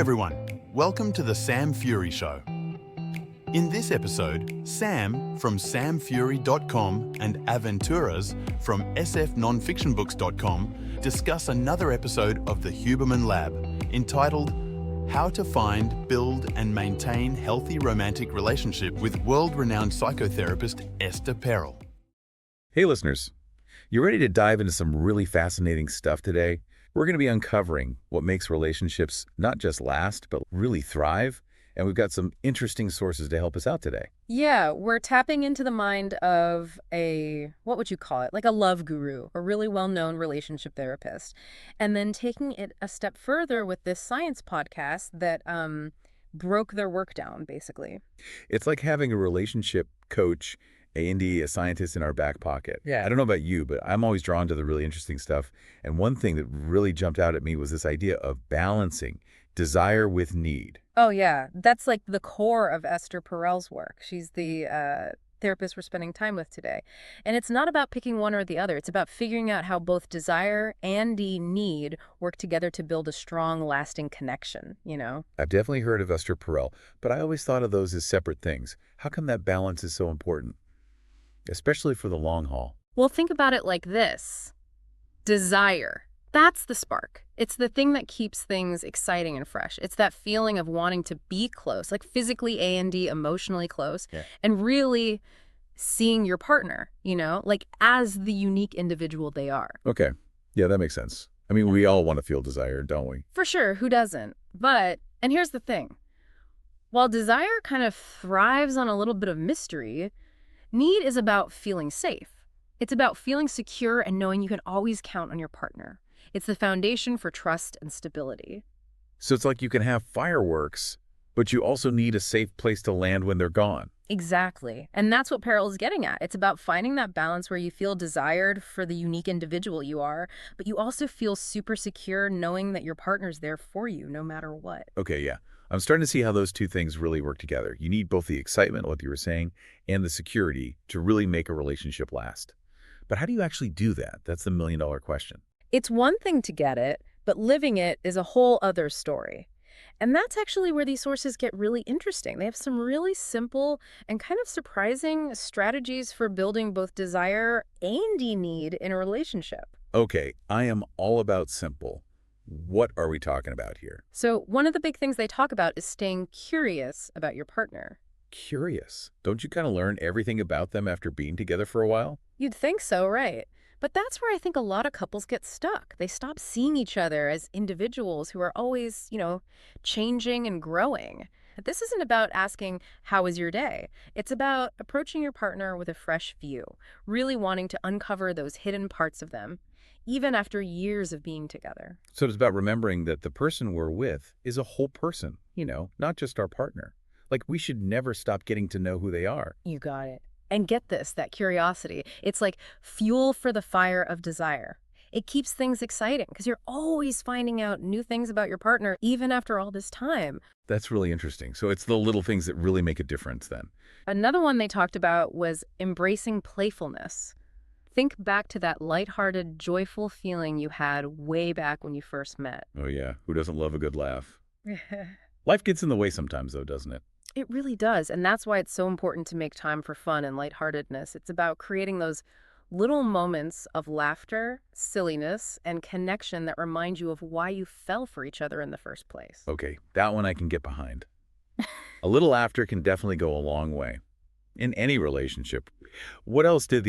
everyone, welcome to the Sam Fury Show. In this episode, Sam from samfury.com and Aventuras from sfnonfictionbooks.com discuss another episode of the Huberman Lab entitled How to Find, Build and Maintain Healthy Romantic Relationship with world-renowned psychotherapist Esther Perel. Hey listeners, you ready to dive into some really fascinating stuff today? We're going to be uncovering what makes relationships not just last, but really thrive. And we've got some interesting sources to help us out today. Yeah, we're tapping into the mind of what would you call it? Like a love guru, a really well-known relationship therapist. And then taking it a step further with this science podcast that broke their work down, basically. It's like having a relationship coach, a scientist in our back pocket. Yeah. I don't know about you, but I'm always drawn to the really interesting stuff. And one thing that really jumped out at me was this idea of balancing desire with need. Oh, yeah. That's like the core of Esther Perel's work. She's the therapist we're spending time with today. And it's not about picking one or the other. It's about figuring out how both desire and need work together to build a strong, lasting connection, you know? I've definitely heard of Esther Perel, but I always thought of those as separate things. How come that balance is so important, especially for the long haul? Well, think about it like this. Desire. That's the spark. It's the thing that keeps things exciting and fresh. It's that feeling of wanting to be close, like physically A&D, emotionally close, and really seeing your partner, you know, like as the unique individual they are. Okay. Yeah, that makes sense. I mean, we all want to feel desired, don't we? For sure. Who doesn't? But, and here's the thing. While desire kind of thrives on a little bit of mystery, need is about feeling safe. It's about feeling secure and knowing you can always count on your partner. It's the foundation for trust and stability. So it's like you can have fireworks, but you also need a safe place to land when they're gone. Exactly. And that's what Perel is getting at. It's about finding that balance where you feel desired for the unique individual you are, but you also feel super secure knowing that your partner's there for you no matter what. Okay, yeah. I'm starting to see how those two things really work together. You need both the excitement, what you were saying, and the security to really make a relationship last. But how do you actually do that? That's the million-dollar question. It's one thing to get it, but living it is a whole other story. And that's actually where these sources get really interesting. They have some really simple and kind of surprising strategies for building both desire and need in a relationship. Okay, I am all about simple. What are we talking about here? So one of the big things they talk about is staying curious about your partner. Curious. Don't you kind of learn everything about them after being together for a while? You'd think so, right? But that's where I think a lot of couples get stuck. They stop seeing each other as individuals who are always, changing and growing. This isn't about asking, how was your day? It's about approaching your partner with a fresh view, really wanting to uncover those hidden parts of them, even after years of being together. So it's about remembering that the person we're with is a whole person, not just our partner. Like, we should never stop getting to know who they are. You got it. And get this, that curiosity. It's like fuel for the fire of desire. It keeps things exciting because you're always finding out new things about your partner, even after all this time. That's really interesting. So it's the little things that really make a difference then. Another one they talked about was embracing playfulness. Think back to that lighthearted, joyful feeling you had way back when you first met. Oh yeah, who doesn't love a good laugh? Life gets in the way sometimes though, doesn't it? It really does, and that's why it's so important to make time for fun and lightheartedness. It's about creating those little moments of laughter, silliness, and connection that remind you of why you fell for each other in the first place. Okay, that one I can get behind. A little laughter can definitely go a long way in any relationship. What else did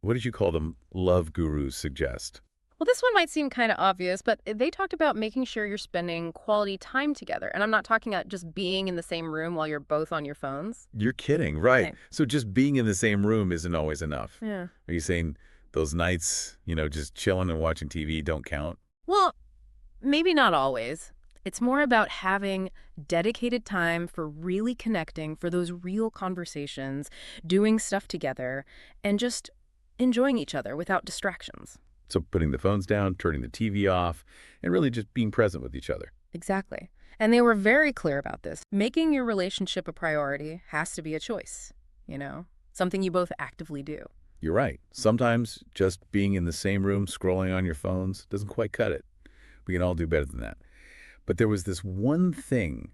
what did you call them, love gurus suggest? Well, this one might seem kind of obvious, but they talked about making sure you're spending quality time together. And I'm not talking about just being in the same room while you're both on your phones. You're kidding, right? Okay. So just being in the same room isn't always enough. Yeah. Are you saying those nights, just chilling and watching TV don't count? Well, maybe not always. It's more about having dedicated time for really connecting, for those real conversations, doing stuff together, and just enjoying each other without distractions. So putting the phones down, turning the TV off, and really just being present with each other. Exactly. And they were very clear about this. Making your relationship a priority has to be a choice, something you both actively do. You're right. Sometimes just being in the same room, scrolling on your phones, doesn't quite cut it. We can all do better than that. But there was this one thing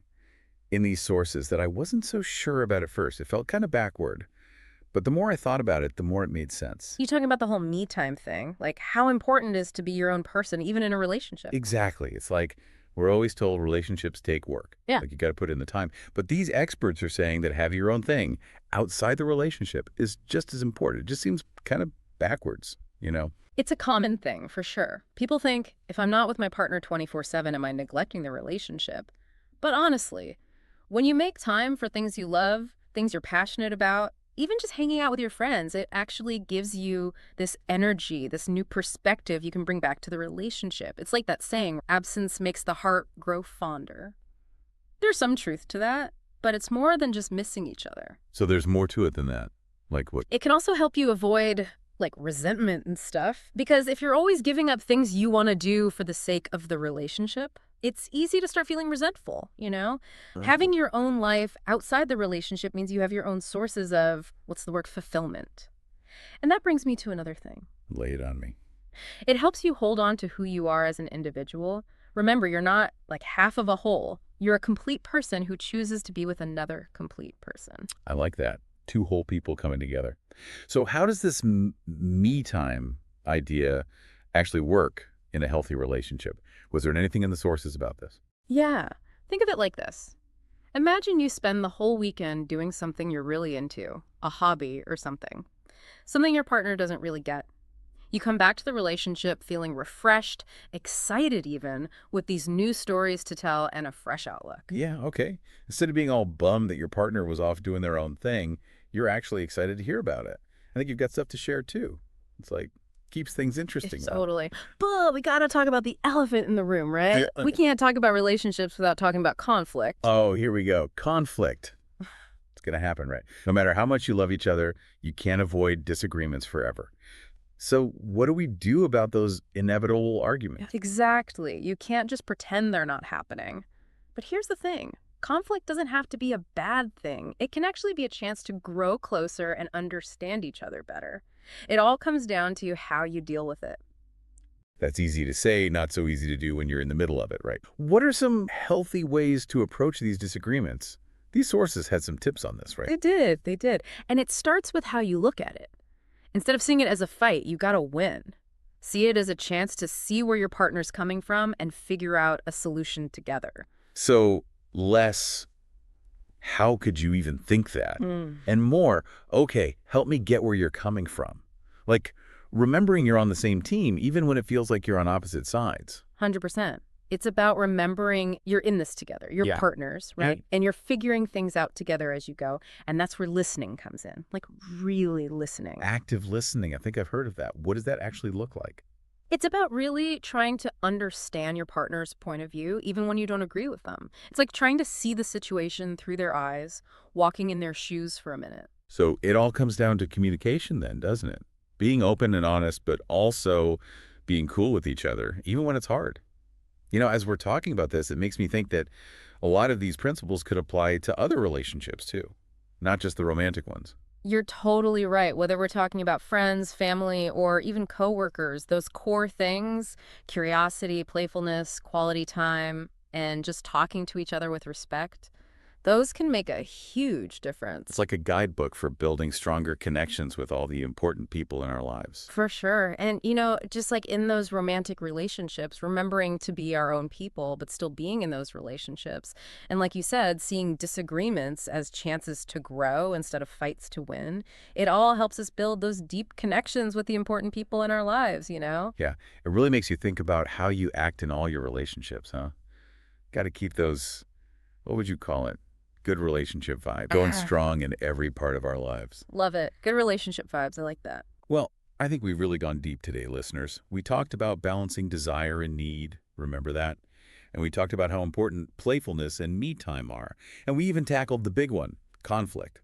in these sources that I wasn't so sure about at first. It felt kind of backward. But the more I thought about it, the more it made sense. You talking about the whole me time thing? Like how important it is to be your own person, even in a relationship? Exactly. It's like we're always told relationships take work. Yeah. Like you got to put in the time. But these experts are saying that have your own thing outside the relationship is just as important. It just seems kind of backwards, you know? It's a common thing, for sure. People think, if I'm not with my partner 24/7, am I neglecting the relationship? But honestly, when you make time for things you love, things you're passionate about, even just hanging out with your friends, it actually gives you this energy, this new perspective you can bring back to the relationship. It's like that saying, absence makes the heart grow fonder. There's some truth to that, but it's more than just missing each other. So there's more to it than that. Like what? It can also help you avoid like resentment and stuff. Because if you're always giving up things you want to do for the sake of the relationship, it's easy to start feeling resentful, you know? Having your own life outside the relationship means you have your own sources of, what's the word, fulfillment. And that brings me to another thing. Lay it on me. It helps you hold on to who you are as an individual. Remember, you're not like half of a whole. You're a complete person who chooses to be with another complete person. I like that. Two whole people coming together. So how does this me time idea actually work in a healthy relationship? Was there anything in the sources about this? Yeah, think of it like this. Imagine you spend the whole weekend doing something you're really into, a hobby or something your partner doesn't really get. You come back to the relationship feeling refreshed, excited even, with these new stories to tell and a fresh outlook. Yeah, okay. Instead of being all bummed that your partner was off doing their own thing, you're actually excited to hear about it. I think you've got stuff to share too. It's like, keeps things interesting. Totally. But we got to talk about the elephant in the room, right? We can't talk about relationships without talking about conflict. Oh, here we go. Conflict. It's going to happen, right? No matter how much you love each other, you can't avoid disagreements forever. So what do we do about those inevitable arguments? Exactly. You can't just pretend they're not happening. But here's the thing. Conflict doesn't have to be a bad thing. It can actually be a chance to grow closer and understand each other better. It all comes down to how you deal with it. That's easy to say, not so easy to do when you're in the middle of it, right? What are some healthy ways to approach these disagreements? These sources had some tips on this, right? They did. And it starts with how you look at it. Instead of seeing it as a fight, you gotta win. See it as a chance to see where your partner's coming from and figure out a solution together. So less, how could you even think that? And more, okay, help me get where you're coming from. Like remembering you're on the same team, even when it feels like you're on opposite sides. 100%. It's about remembering you're in this together. You're partners, right? And you're figuring things out together as you go. And that's where listening comes in, like really listening. Active listening. I think I've heard of that. What does that actually look like? It's about really trying to understand your partner's point of view, even when you don't agree with them. It's like trying to see the situation through their eyes, walking in their shoes for a minute. So it all comes down to communication then, doesn't it? Being open and honest, but also being cool with each other, even when it's hard. You know, as we're talking about this, it makes me think that a lot of these principles could apply to other relationships too, not just the romantic ones. You're totally right. Whether we're talking about friends, family, or even coworkers, those core things, curiosity, playfulness, quality time, and just talking to each other with respect, those can make a huge difference. It's like a guidebook for building stronger connections with all the important people in our lives. For sure. And, you know, just like in those romantic relationships, remembering to be our own people, but still being in those relationships. And like you said, seeing disagreements as chances to grow instead of fights to win. It all helps us build those deep connections with the important people in our lives, you know? Yeah, it really makes you think about how you act in all your relationships, huh? Got to keep those, what would you call it? Good relationship vibe, going strong in every part of our lives. Love it. Good relationship vibes. I like that. Well, I think we've really gone deep today, listeners. We talked about balancing desire and need. Remember that? And we talked about how important playfulness and me time are. And we even tackled the big one, conflict.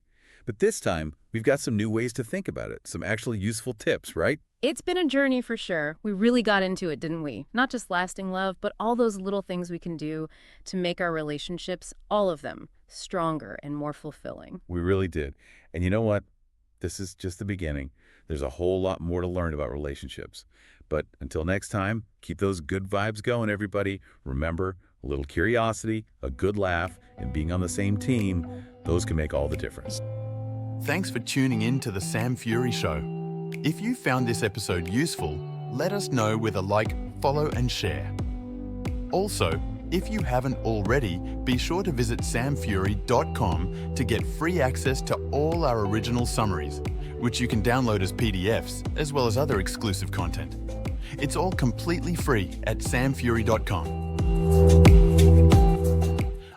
But this time, we've got some new ways to think about it, some actually useful tips, right? It's been a journey for sure. We really got into it, didn't we? Not just lasting love, but all those little things we can do to make our relationships, all of them, stronger and more fulfilling. We really did. And you know what? This is just the beginning. There's a whole lot more to learn about relationships. But until next time, keep those good vibes going, everybody. Remember, A little curiosity, a good laugh, and being on the same team, those can make all the difference. Thanks for tuning in to The Sam Fury Show. If you found this episode useful, let us know with a like, follow, and share. Also, if you haven't already, be sure to visit samfury.com to get free access to all our original summaries, which you can download as PDFs, as well as other exclusive content. It's all completely free at samfury.com.